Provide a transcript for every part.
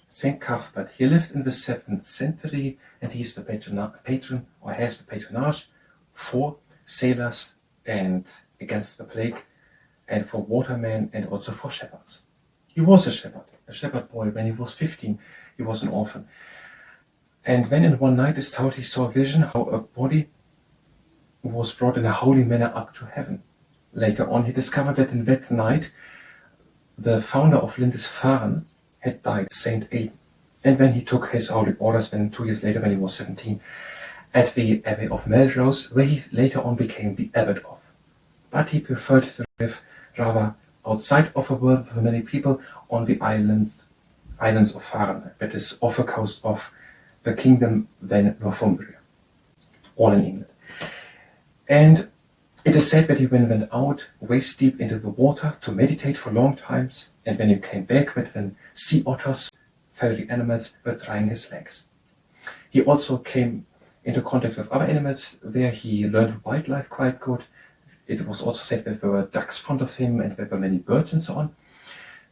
Saint Cuthbert. He lived in the 7th century, and he's the patron, or has the patronage for sailors and against the plague, and for watermen, and also for shepherds. He was a shepherd boy. When he was 15, he was an orphan. And then in one night, it's told he saw a vision how a body was brought in a holy manner up to heaven. Later on, he discovered that in that night, the founder of Lindisfarne had died, Saint Aidan. And then he took his holy orders, then 2 years later, when he was 17, at the Abbey of Melrose, where he later on became the Abbot of. But he preferred to live rather outside of the world with many people on the islands of Farne, that is off the coast of the kingdom, then Northumbria, all in England. And it is said that he went out waist deep into the water to meditate for long times, and when he came back, that when sea otters, fiery animals, were trying his legs. He also came into contact with other animals, where he learned wildlife quite good. It was also said that there were ducks fond of him, and there were many birds and so on.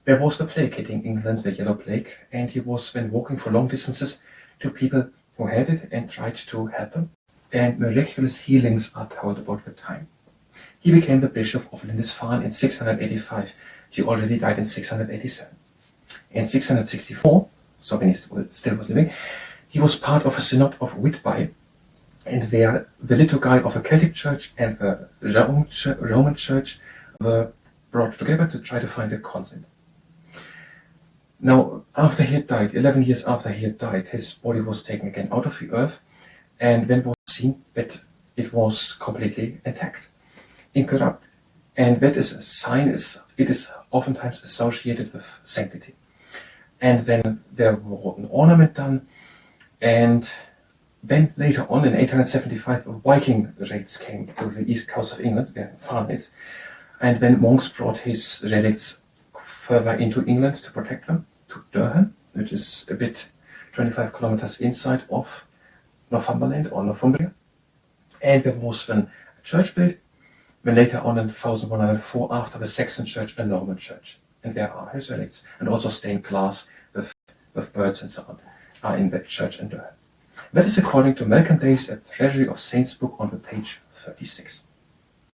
There was the plague hitting England, the yellow plague, and he was then walking for long distances to people who had it and tried to help them. And miraculous healings are told about the time. He became the Bishop of Lindisfarne in 685. He already died in 687. In 664, so when he still was living, he was part of a synod of Whitby, and there the liturgy of the Celtic Church and the Roman Church were brought together to try to find a consent. Now, after he had died, 11 years after he had died, his body was taken again out of the earth, and then was seen that it was completely intact, incorrupt. And that is a sign, it is oftentimes associated with sanctity. And then there was an ornament done, and then later on in 875, Viking raids came to the east coast of England, where Farne is, and then monks brought his relics further into England to protect them, to Durham, which is a bit 25 kilometers inside of Northumberland or Northumbria. And there was then a church built, then later on in 1104, after the Saxon church, a Norman church. And there are his relics, and also stained glass with birds and so on, are in that church in Durham. That is according to Malcolm Day's A Treasury of Saints book on the page 36.